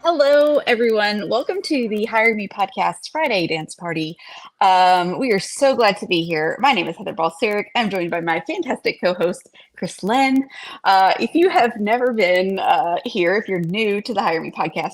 Hello, everyone. Welcome to the Hire Me Podcast Friday Dance Party. We are so glad to be here. My name is Heather Balcerek. I'm joined by my fantastic co-host, Chris Lin. If you have never been here, if you're new to the Hire Me Podcast,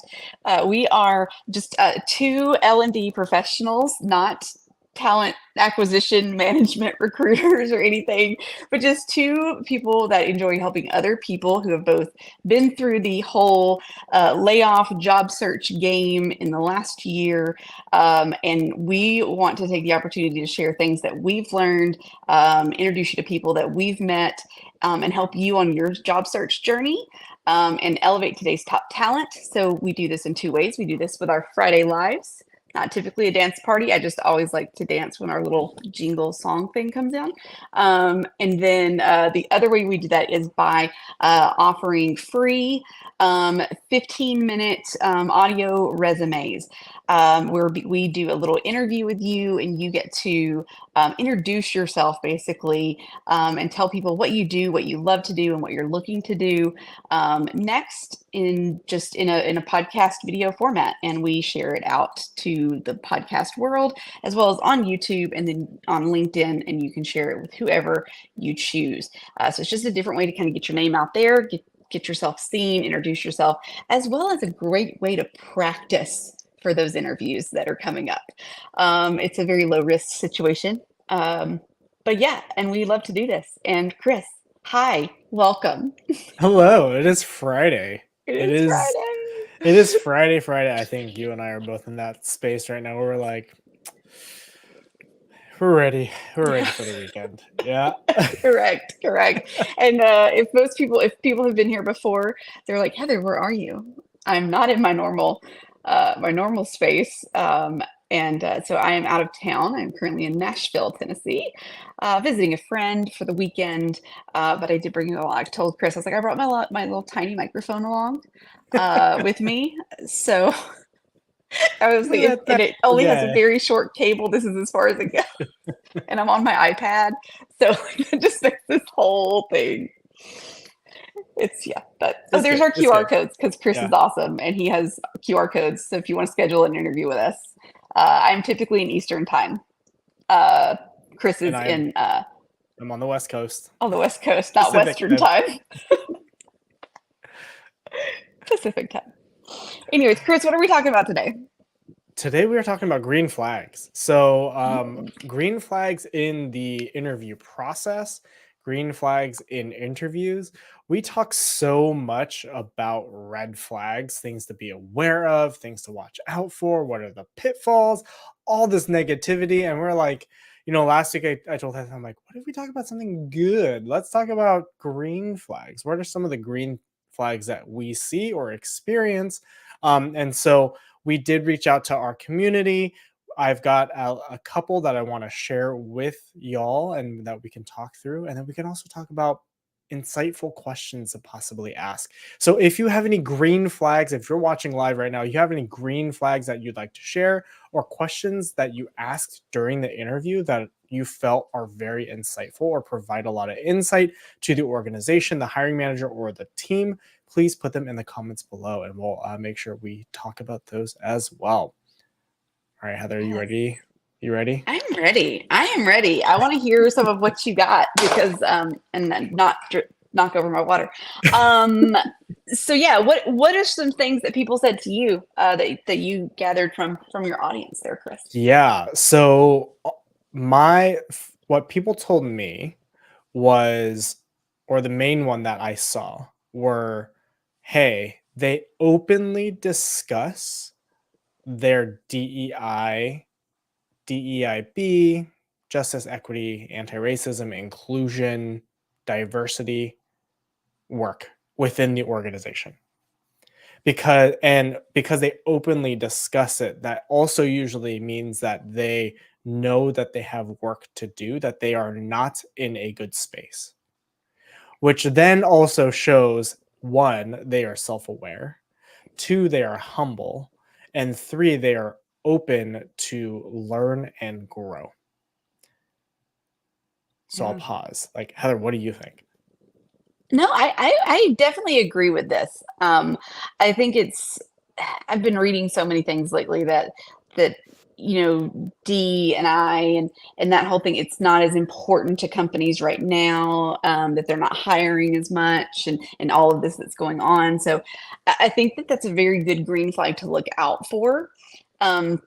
we are just two L&D professionals, not talent acquisition management recruiters or anything, but just two people that enjoy helping other people who have both been through the whole layoff job search game in the last year. And we want to take the opportunity to share things that we've learned, introduce you to people that we've met, and help you on your job search journey. And elevate today's top talent. So we do this in two ways. We do this with our Friday Lives. Not typically a dance party. I just always like to dance when our little jingle song thing comes down. And then the other way we do that is by offering free 15-minute audio resumes, where we do a little interview with you and you get to introduce yourself basically, and tell people what you do, what you love to do, and what you're looking to do next in a podcast video format. And we share it out to the podcast world as well as on YouTube and then on LinkedIn, and you can share it with whoever you choose. So it's just a different way to kind of get your name out there, get yourself seen, introduce yourself, as well as a great way to practice for those interviews that are coming up. It's a very low risk situation. But yeah, and we love to do this. And Chris, hi, welcome. Hello, it is Friday. It is Friday. It is Friday. I think you and I are both in that space right now where we're like, we're ready for the weekend. Yeah. Correct. And if people have been here before, they're like, Heather, where are you? I'm not in my normal space. So I am out of town. I'm currently in Nashville, Tennessee, visiting a friend for the weekend. But I did bring it along. I told Chris, I was like, I brought my little tiny microphone along with me. So I was like, and it only has a very short cable. This is as far as it goes. And I'm on my iPad. So it just makes this whole thing. There's our QR codes because Chris is awesome and he has QR codes. So if you want to schedule an interview with us, I'm typically in Eastern time. Chris is I'm on the West Coast. On the West Coast, not Pacific Western time. Pacific time. Anyways, Chris, what are we talking about today? Today we are talking about green flags. So green flags in the interview process, green flags in interviews. We talk so much about red flags, things to be aware of, things to watch out for, what are the pitfalls, all this negativity. And we're like, last week I told Heather, I'm like, what if we talk about something good? Let's talk about green flags. What are some of the green flags that we see or experience? And so we did reach out to our community. I've got a couple that I want to share with y'all and that we can talk through. And then we can also talk about insightful questions to possibly ask. So if you have any green flags, if you're watching live right now, you have any green flags that you'd like to share or questions that you asked during the interview that you felt are very insightful or provide a lot of insight to the organization, the hiring manager, or the team, please put them in the comments below and we'll make sure we talk about those as well. All right, Heather, you ready? You ready? I am ready. I want to hear some of what you got because, and then not knock over my water. So yeah, what are some things that people said to you that you gathered from your audience there, Chris? Yeah. So what people told me was, or the main one that I saw were, hey, they openly discuss their DEI, DEIB, justice, equity, anti-racism, inclusion, diversity work within the organization. Because they openly discuss it, that also usually means that they know that they have work to do, that they are not in a good space. Which then also shows, 1, they are self-aware, 2, they are humble, and 3, they are open to learn and grow. So I'll pause. Like, Heather, what do you think? No, I definitely agree with this. I think I've been reading so many things lately that D and I and that whole thing. It's not as important to companies right now, that they're not hiring as much, and all of this that's going on. So I think that that's a very good green flag to look out for. Um,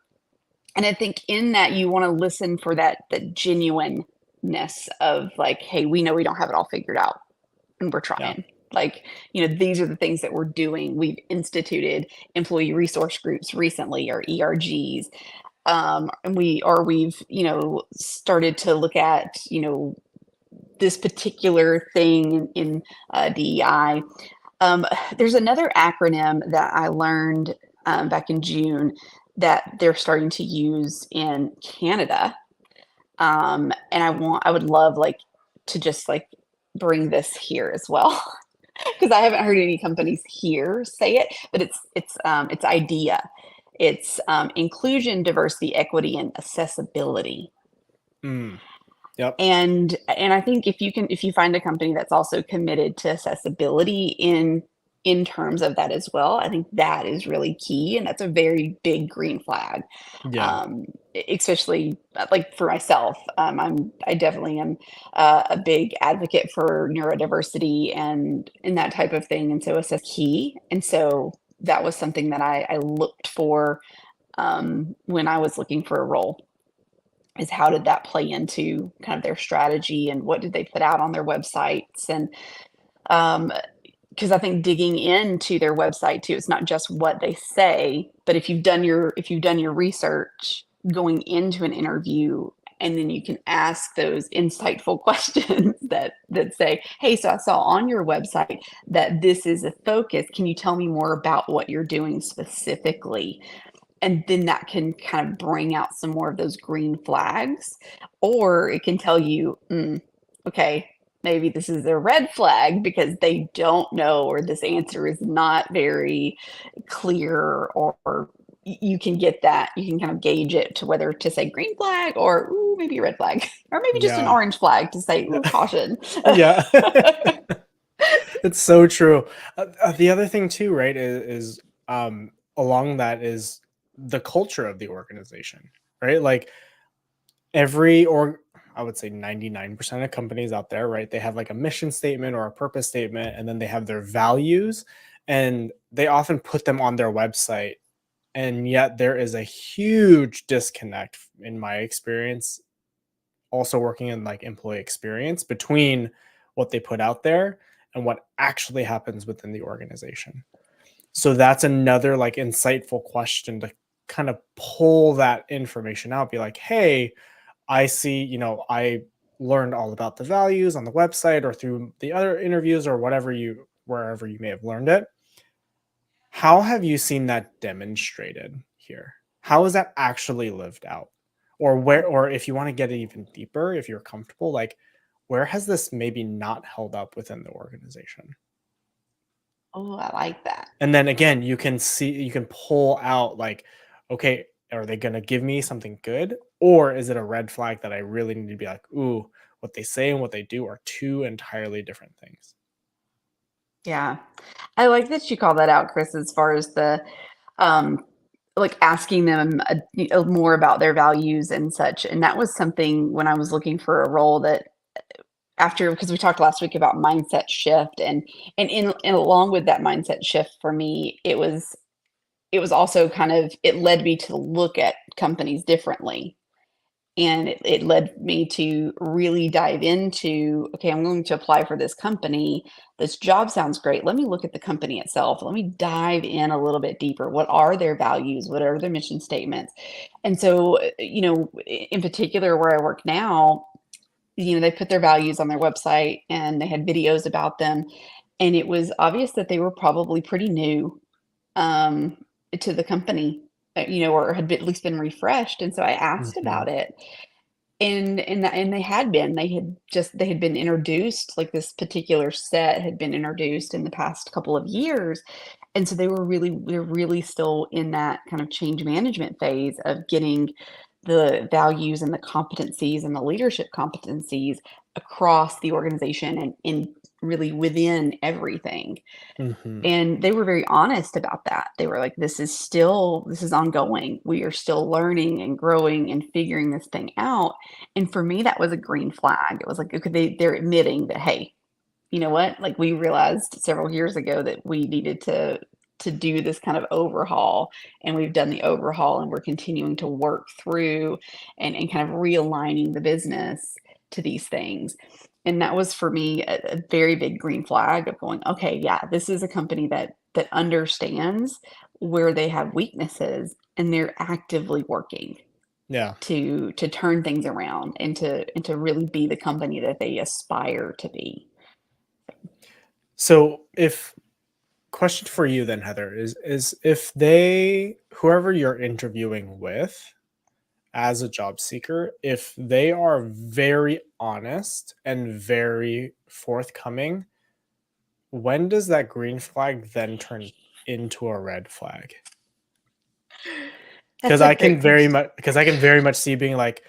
and I think in that you want to listen for that genuineness of like, hey, we know we don't have it all figured out and we're Yeah. trying. Like, these are the things that we're doing. We've instituted employee resource groups recently, or ERGs. And we've, started to look at, this particular thing in DEI. There's another acronym that I learned back in June that they're starting to use in Canada. And I would love like to just like bring this here as well because I haven't heard any companies here say it, but it's IDEA. It's inclusion, diversity, equity, and accessibility. Mm. Yep. And I think if you find a company that's also committed to accessibility in terms of that as well, I think that is really key, and that's a very big green flag. Yeah. Especially like for myself, I definitely am a big advocate for neurodiversity and that type of thing, and so it's a key. And so that was something that I looked for when I was looking for a role, is how did that play into kind of their strategy and what did they put out on their websites. And because I think digging into their website too, it's not just what they say, but if you've done your research going into an interview, and then you can ask those insightful questions that say, hey, so I saw on your website that this is a focus. Can you tell me more about what you're doing specifically? And then that can kind of bring out some more of those green flags, or it can tell you, okay, maybe this is a red flag because they don't know, or this answer is not very clear, or you can get that. You can kind of gauge it to whether to say green flag or ooh, maybe a red flag, or maybe just an Yeah. orange flag to say ooh, caution. Yeah. It's so true. The other thing too, right, is along that is the culture of the organization, right? Like I would say 99% of companies out there, right? They have like a mission statement or a purpose statement, and then they have their values, and they often put them on their website. And yet there is a huge disconnect in my experience, also working in like employee experience, between what they put out there and what actually happens within the organization. So that's another like insightful question to kind of pull that information out, be like, hey, I see, I learned all about the values on the website or through the other interviews or wherever you may have learned it. How have you seen that demonstrated here? How is that actually lived out? Or if you want to get it even deeper, if you're comfortable, like where has this maybe not held up within the organization? Oh, I like that. And then again, you can pull out like, okay, are they going to give me something good? Or is it a red flag that I really need to be like, ooh, what they say and what they do are two entirely different things. Yeah. I like that you call that out, Chris, as far as the um, like asking them more about their values and such. And that was something when I was looking for a role that after, because we talked last week about mindset shift, and along with that mindset shift for me, it was also kind of, it led me to look at companies differently. And it led me to really dive into, okay, I'm going to apply for this company. This job sounds great. Let me look at the company itself. Let me dive in a little bit deeper. What are their values? What are their mission statements? And so, in particular, where I work now, they put their values on their website and they had videos about them. And it was obvious that they were probably pretty new um, to the company, or had at least been refreshed. And so I asked Mhm. about it, and they had been introduced, like this particular set had been introduced in the past couple of years, and so they're really still in that kind of change management phase of getting the values and the competencies and the leadership competencies across the organization and in really within everything. Hmm. And they were very honest about that. They were like, this is ongoing. We are still learning and growing and figuring this thing out. And for me, that was a green flag. It was like, okay, they're admitting that, hey, you know what? Like we realized several years ago that we needed to do this kind of overhaul, and we've done the overhaul and we're continuing to work through and kind of realigning the business to these things. And that was for me a very big green flag of going, okay, yeah, this is a company that understands where they have weaknesses and they're actively working Yeah. to turn things around and to really be the company that they aspire to be. So if question for you then, Heather, is if whoever you're interviewing with as a job seeker, if they are very honest and very forthcoming, when does that green flag then turn into a red flag? That's a great question. Because I can very much see being like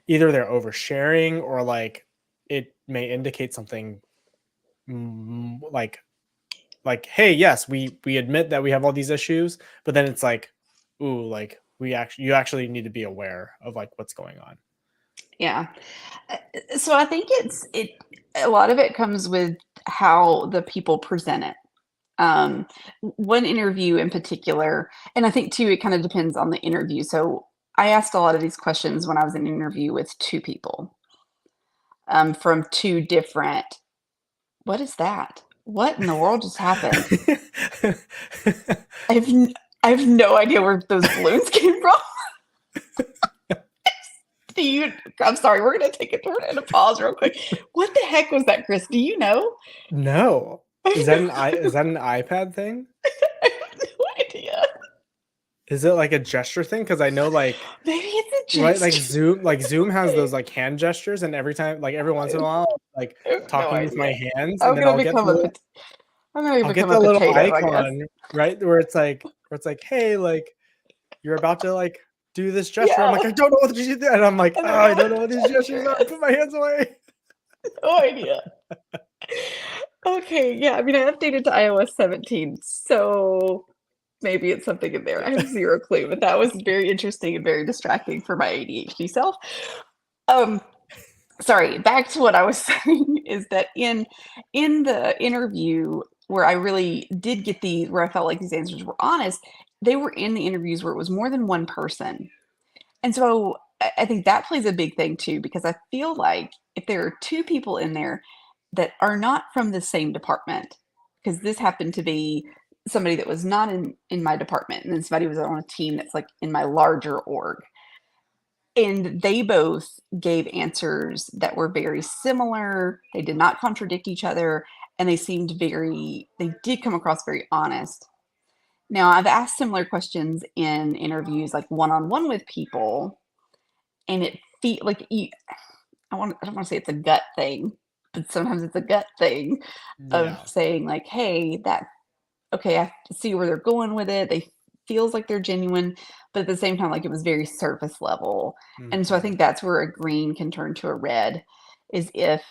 either they're oversharing or like it may indicate something like hey, yes, we admit that we have all these issues, but then it's like, ooh, like you actually need to be aware of like what's going on. Yeah. So I think it a lot of it comes with how the people present it. One interview in particular, and I think too, it kind of depends on the interview. So I asked a lot of these questions when I was in an interview with two people from two different. What is that? What in the world just happened? I have I have no idea where those balloons came from. Do you? I'm sorry. We're gonna take a turn and a pause real quick. What the heck was that, Chris? Do you know? No. Is that is that an iPad thing? I have no idea. Is it like a gesture thing? Because I know like Maybe it's a right, gesture. like Zoom has those like hand gestures, and every time, like every once in a while, like I have no talking with my idea. hands, and I'm then gonna become a I'm gonna I'll get become a the little potato, I guess. icon, right, where it's like, hey, like you're about to like do this gesture. I'm Yeah, like, I don't know what you do, and I'm like, I oh, don't I know don't what know what the these gestures gesture are. I is. put my hands away. No idea. Okay, yeah, I mean, I updated to iOS 17, so maybe it's something in there. I have zero clue, but that was very interesting and very distracting for my ADHD self. Um, Sorry, back to what I was saying is that in the interview where I really did get where I felt like these answers were honest, they were in the interviews where it was more than one person. And so I think that plays a big thing too, because I feel like if there are two people in there that are not from the same department, because this happened to be somebody that was not in my department, and then somebody was on a team that's like in my larger org. And they both gave answers that were very similar. They did not contradict each other, and they did come across very honest. Now, I've asked similar questions in interviews, like one-on-one with people, and it feel like I don't wanna say it's a gut thing, but sometimes it's a gut thing of Yeah. saying like, "Hey, okay, I see where they're going with it. They feels like they're genuine," but at the same time, like, it was very surface level. And so I Hmm. think that's where a green can turn to a red, is if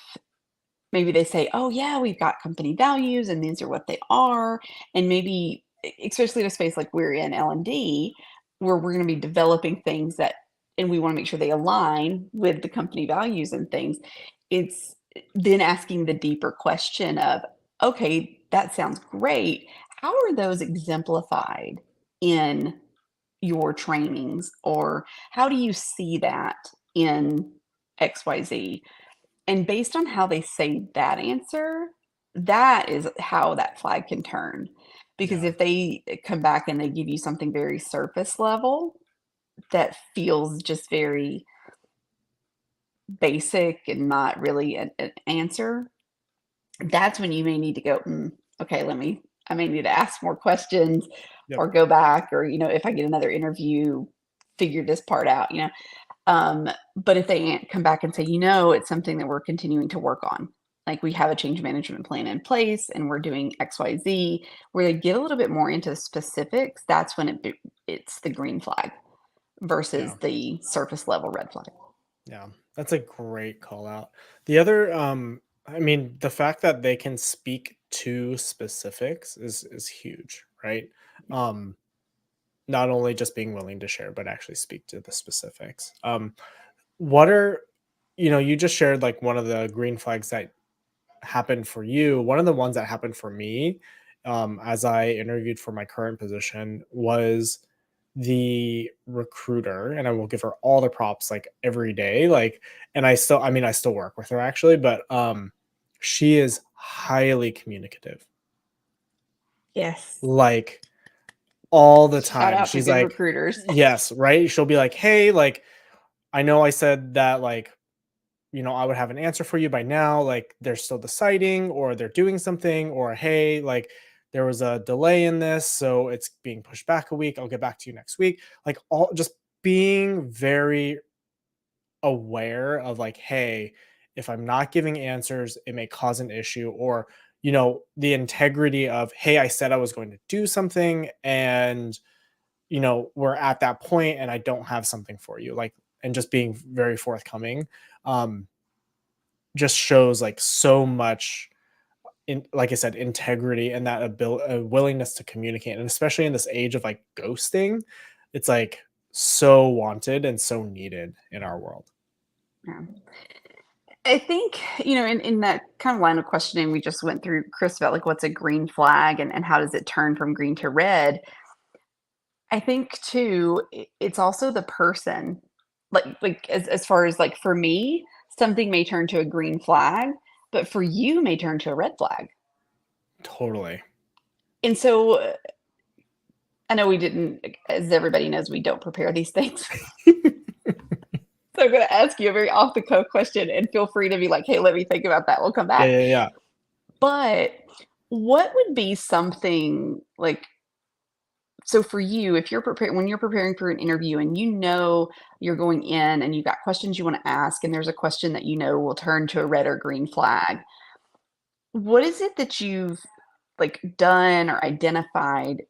maybe they say, "Oh, yeah, we've got company values, and these are what they are," and maybe especially in a space like we're in L&D, where we're gonna be developing things that and we wanna make sure they align with the company values and things. It's then asking the deeper question of, "Okay, that sounds great. How are those exemplified in your trainings?" Or, "How do you see that in XYZ?" And based on how they say that answer, that is how that flag can turn. Because Yeah. if they come back and they give you something very surface level that feels just very basic and not really an answer, that's when you may need to go, okay, I may need to ask more questions Yep. or go back, or, if I get another interview, figure this part out, you know? But if they come back and say, it's something that we're continuing to work on, like we have a change management plan in place and we're doing XYZ, where they get a little bit more into specifics, that's when it's the green flag, versus Yeah. the surface level red flag. Yeah. That's a great call out. The other, I mean, the fact that they can speak to specifics is huge, right? Um, Not only just being willing to share, but actually speak to the specifics. What are, you just shared like one of the green flags that happened for you. One of the ones that happened for me, as I interviewed for my current position, was the recruiter, and I will give her all the props like every day. Like, and I mean, I still work with her actually, but she is highly communicative. Yes. Like all the Shout time. out to She's good like, recruiters. yes, right. She'll be like, hey, like, I know I said that, like, I would have an answer for you by now. Like, they're still deciding, or they're doing something, or hey, like, there was a delay in this, so it's being pushed back a week. I'll get back to you next week. Like, all just being very aware of, like, hey, if I'm not giving answers, it may cause an issue, or, the integrity of, hey, I said I was going to do something, and we're at that point and I don't have something for you, like, and just being very forthcoming, um just shows like so much, in, like I said, integrity, and that ability, willingness to communicate, and especially in this age of like ghosting, it's like so wanted and so needed in our world. Yeah. I think, in that kind of line of questioning we just went through, Chris, about like what's a green flag and how does it turn from green to red? I think too, it's also the person. Like as far as like for me, something may turn to a green flag, but for you may turn to a red flag. Totally. And so I know we didn't, as everybody knows, we don't prepare these things. So I'm going to ask you a very off the cuff question, and feel free to be like, hey, let me think about that. We'll come Yeah, back. yeah, yeah. But what would be something like, so for you, if you're preparing, when you're preparing for an interview and you're going in and you've got questions you want to ask, and there's a question that will turn to a red or green flag, what is it that you've like done or identified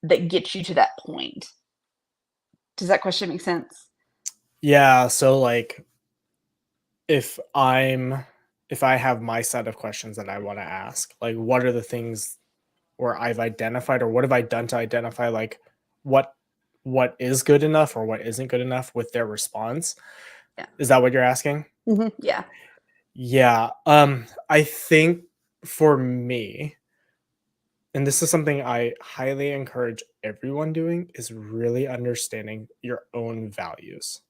that gets you to that point? Does that question make sense? Yeah, so like, if I'm if I have my set of questions that I want to ask, like, what are the things or I've identified, or what have I done to identify, like, what is good enough or what isn't good enough with their response? Yeah. Is that what you're asking? Yeah. Yeah. I think for me, and this is something I highly encourage everyone doing, is really understanding your own values.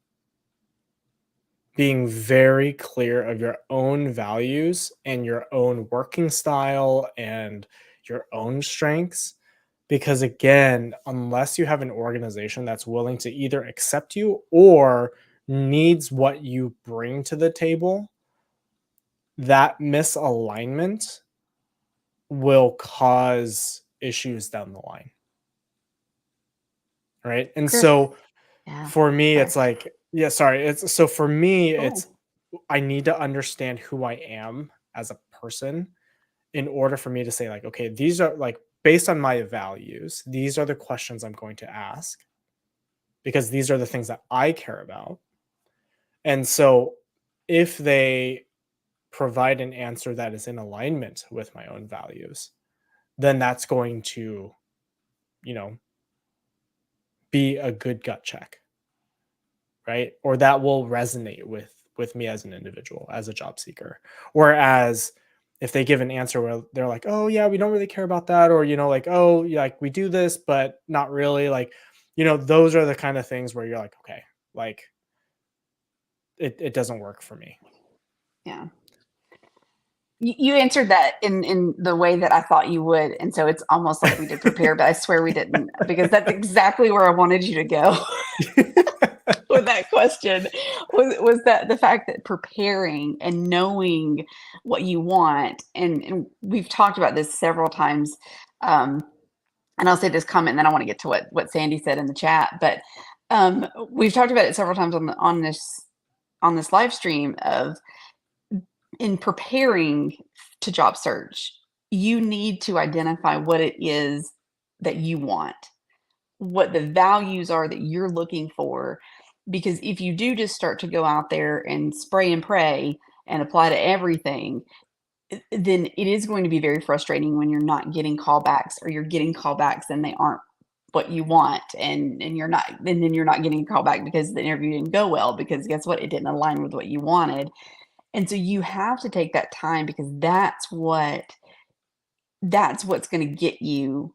Being very clear of your own values and your own working style and your own strengths. Because again, unless you have an organization that's willing to either accept you or needs what you bring to the table, that misalignment will cause issues down the line. Right. And Chris. so Yeah. for me, Sorry. it's like, yeah, sorry. It's so for me, Oh, it's, I need to understand who I am as a person in order for me to say, like, okay, these are like, based on my values, these are the questions I'm going to ask because these are the things that I care about. And so if they provide an answer that is in alignment with my own values, then that's going to, you know, be a good gut check, right? Or that will resonate with me as an individual, as a job seeker. Whereas if they give an answer where they're like, "Oh yeah, we don't really care about that," or like, "Oh, yeah, like we do this, but not really," like, those are the kind of things where you're like, okay, like it doesn't work for me. yeah. You answered that in the way that I thought you would, and so it's almost like we did prepare, but I swear we didn't, because that's exactly where I wanted you to go with that question. Was that the fact that preparing and knowing what you want, and we've talked about this several times, um, and I'll say this comment, and then I want to get to what Sandy said in the chat, but we've talked about it several times on this live stream of, in preparing to job search, you need to identify what it is that you want. what the values are that you're looking for. Because if you do just start to go out there and spray and pray and apply to everything, then it is going to be very frustrating when you're not getting callbacks, or you're getting callbacks and they aren't what you want, and you're not, and then you're not getting a callback because the interview didn't go well, because guess what? It didn't align with what you wanted. And so you have to take that time, because that's what's going to get you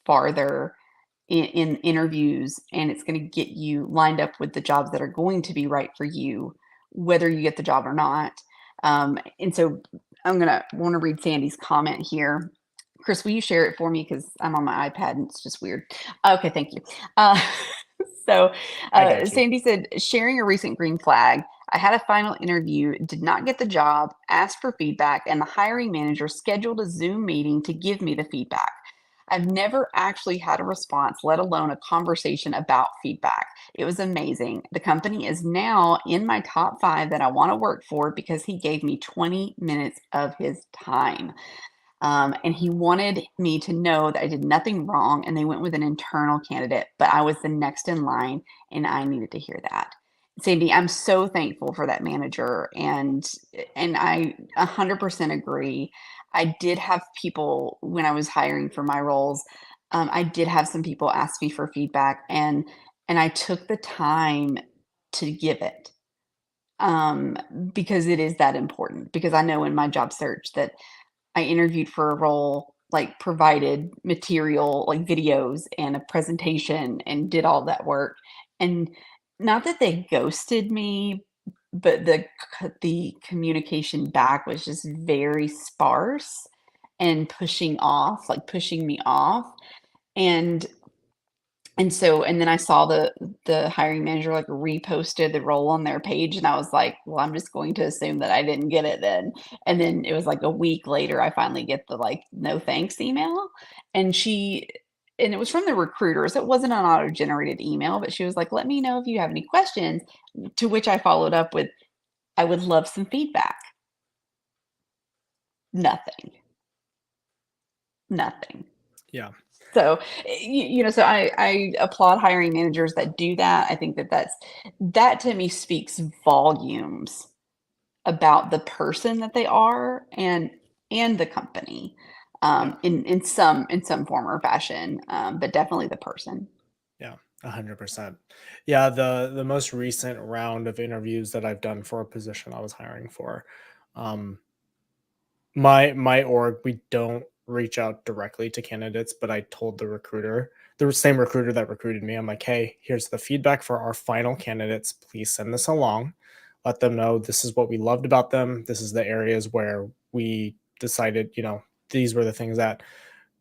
farther in interviews, and it's going to get you lined up with the jobs that are going to be right for you, whether you get the job or not. And so I'm going to want to read Sandy's comment here. Chris, will you share it for me? Because I'm on my iPad and it's just weird. Okay, thank you. Uh, so I got you. Sandy said, sharing a recent green flag. I had a final interview, did not get the job, asked for feedback, and the hiring manager scheduled a Zoom meeting to give me the feedback. I've never actually had a response, let alone a conversation about feedback. It was amazing. The company is now in my top 5 that I want to work for, because he gave me 20 minutes of his time. And he wanted me to know that I did nothing wrong, and they went with an internal candidate, but I was the next in line, and I needed to hear that. Sandy, I'm so thankful for that manager, and I 100% agree. I did have people when I was hiring for my roles. I did have some people ask me for feedback, and I took the time to give it, um, because it is that important. Because I know in my job search that I interviewed for a role, like provided material, like videos and a presentation, and did all that work. And not that they ghosted me, but the communication back was just very sparse and pushing me off. And and then I saw the hiring manager, like, reposted the role on their page, and I was like, "Well, I'm just going to assume that I didn't get it then." And then it was, like, a week later, I finally get the, like, "No thanks" email, and it was from the recruiters. It wasn't an auto-generated email, but she was like, "Let me know if you have any questions," to which I followed up with, "I would love some feedback." Nothing. Nothing. Yeah. So, so I applaud hiring managers that do that. I think that to me speaks volumes about the person that they are, and the company, Yeah. in some form or fashion, but definitely the person. Yeah, 100%. Yeah, the most recent round of interviews that I've done for a position I was hiring for, um, my org, we don't reach out directly to candidates, but I told the recruiter, the same recruiter that recruited me, I'm like, hey, here's the feedback for our final candidates. Please send this along. Let them know this is what we loved about them. This is the areas where we decided, these were the things that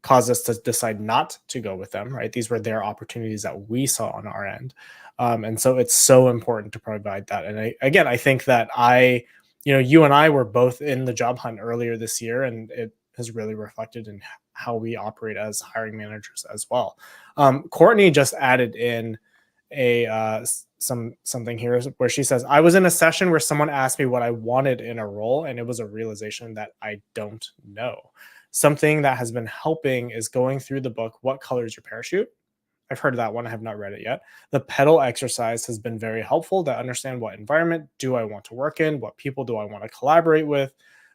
caused us to decide not to go with them, right? These were their opportunities that we saw on our end. And so it's so important to provide that. And I think that you and I were both in the job hunt earlier this year, and it has really reflected in how we operate as hiring managers as well. Courtney just added in a something here where she says, I was in a session where someone asked me what I wanted in a role, and it was a realization that I don't know. Something that has been helping is going through the book, What Color is Your Parachute? I've heard of that one. I have not read it yet. The pedal exercise has been very helpful to understand what environment do I want to work in? What people do I want to collaborate with?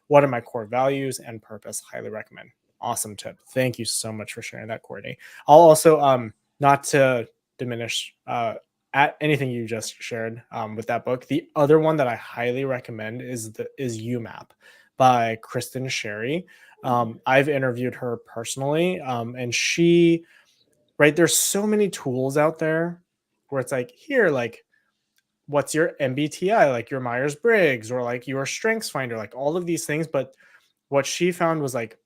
What are my core values and purpose? Highly recommend. Awesome tip. Thank you so much for sharing that, Courtney. I'll also, not to diminish at anything you just shared with that book, the other one that I highly recommend is UMAP by Kristen Sherry. I've interviewed her personally, and she, right, there's so many tools out there where it's like, here, like, what's your MBTI, like your Myers-Briggs, or like your Strengths Finder, like all of these things. But what she found was like,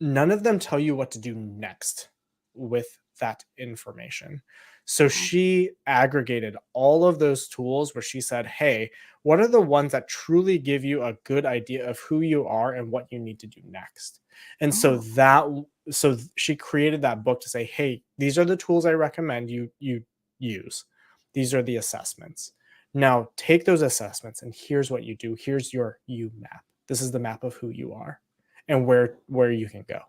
none of them tell you what to do next with that information. So she aggregated all of those tools where she said, hey, what are the ones that truly give you a good idea of who you are and what you need to do next? And Oh, so she created that book to say, hey, these are the tools I recommend you use. These are the assessments. Now take those assessments and here's what you do. Here's your you map. This is the map of who you are and where you can go.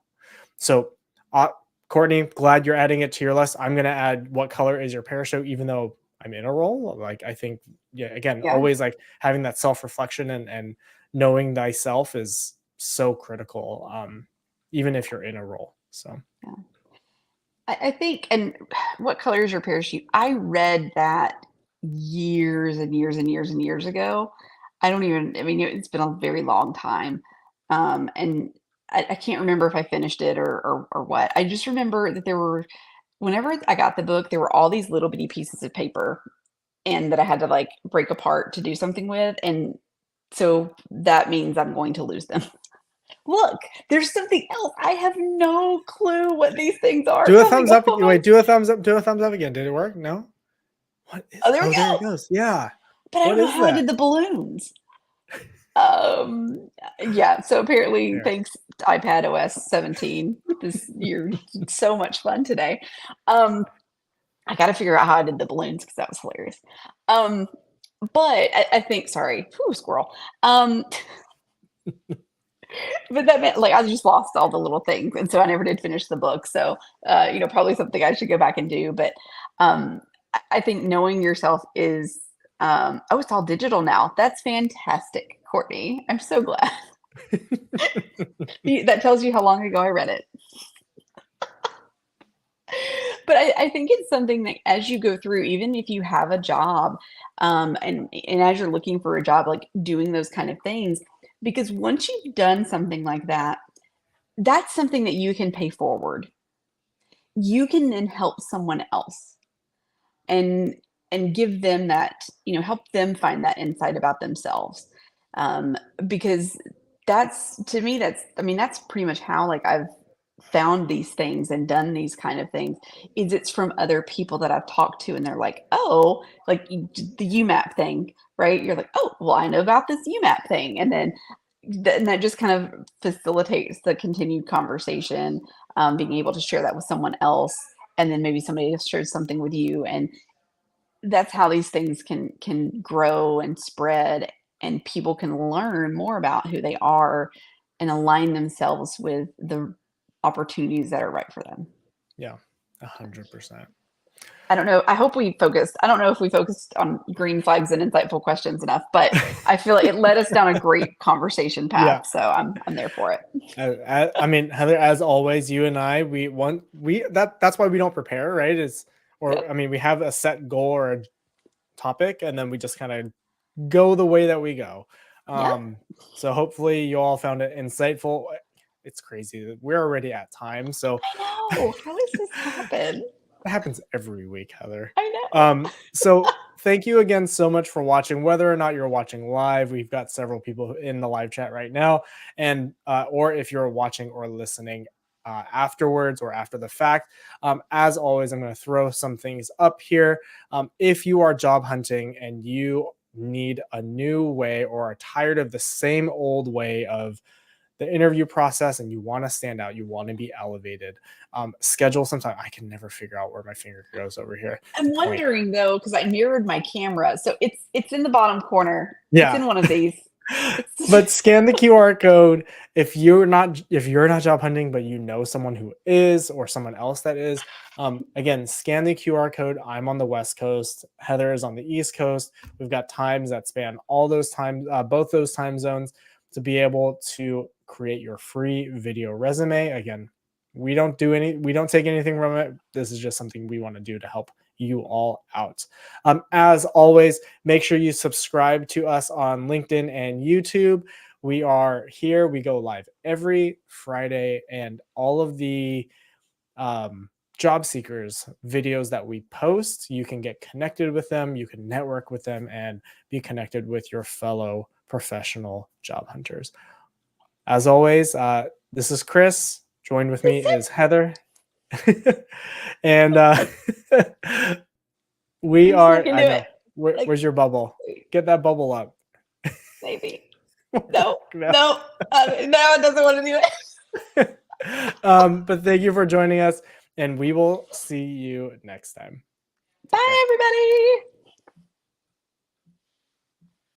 So, uh, Courtney, glad you're adding it to your list. I'm going to add what color is your parachute, even though I'm in a role. Like, I think, again, always like having that self-reflection and knowing thyself is so critical, even if you're in a role. So, I think, and what color is your parachute? I read that years and years and years and years ago. I mean, it's been a very long time. And I can't remember if I finished it or what. I just remember that whenever I got the book, there were all these little bitty pieces of paper and that I had to like break apart to do something with. And so that means I'm going to lose them. Look, there's something else. I have no clue what these things are. do a thumbs up. Wait, do a thumbs up. Do a thumbs up again. Did it work? No. What is? There we go. There it goes. Yeah. But I don't know how I did the balloons. Yeah. So apparently, thanks iPad OS 17. You're so much fun today. I got to figure out how I did the balloons because that was hilarious. But I think, sorry, squirrel. But that meant like I just lost all the little things, and so I never did finish the book. So probably something I should go back and do. But I think knowing yourself is it's all digital now. That's fantastic, Courtney. I'm so glad. That tells you how long ago I read it. But I think it's something that as you go through, even if you have a job, and as you're looking for a job, like doing those kind of things, because once you've done something like that, that's something that you can pay forward. You can then help someone else and give them that, help them find that insight about themselves. Because that's, to me, that's pretty much how like I've found these things and done these kind of things is it's from other people that I've talked to and they're like, oh, like the UMAP thing, right? You're like, oh, well, I know about this UMAP thing. And then that just kind of facilitates the continued conversation, being able to share that with someone else. And then maybe somebody else shares something with you. And that's how these things can grow and spread and people can learn more about who they are and align themselves with the opportunities that are right for them. Yeah, 100%. I don't know. I hope we focused. I don't know if we focused on green flags and insightful questions enough, but I feel like it led us down a great conversation path. So I'm there for it. I mean, Heather, as always, you and I, that's why we don't prepare, right? I mean, we have a set goal or a topic, and then we just kind of go the way that we go. So hopefully you all found it insightful. It's crazy. We're already at time. So I know. How does this happen? It happens every week, Heather. I know. So thank you again so much for watching. Whether or not you're watching live, we've got several people in the live chat right now. And or if you're watching or listening afterwards or after the fact. As always, I'm going to throw some things up here. If you are job hunting and you need a new way or are tired of the same old way of the interview process and you want to stand out, you want to be elevated, schedule some time. I can never figure out where my finger goes over here. I'm wondering though, because I mirrored my camera. So it's in the bottom corner. Yeah. It's in one of these. But scan the QR code. If you're not job hunting, but you know someone who is or someone else that is, again, scan the QR code. I'm on the West Coast. Heather is on the East Coast. We've got times that span all those times, both those time zones, to be able to create your free video resume. Again, we don't take anything from it. This is just something we want to do to help you all out. As always, make sure you subscribe to us on LinkedIn and YouTube. We are here. We go live every Friday, and all of the job seekers videos that we post, you can get connected with them, you can network with them, and be connected with your fellow professional job hunters. As always, this is Chris. Joined with me is Heather. And we are. I know. Where's your bubble? Get that bubble up. Maybe. No. No, it doesn't want to do it. But thank you for joining us, and we will see you next time. Bye, everybody.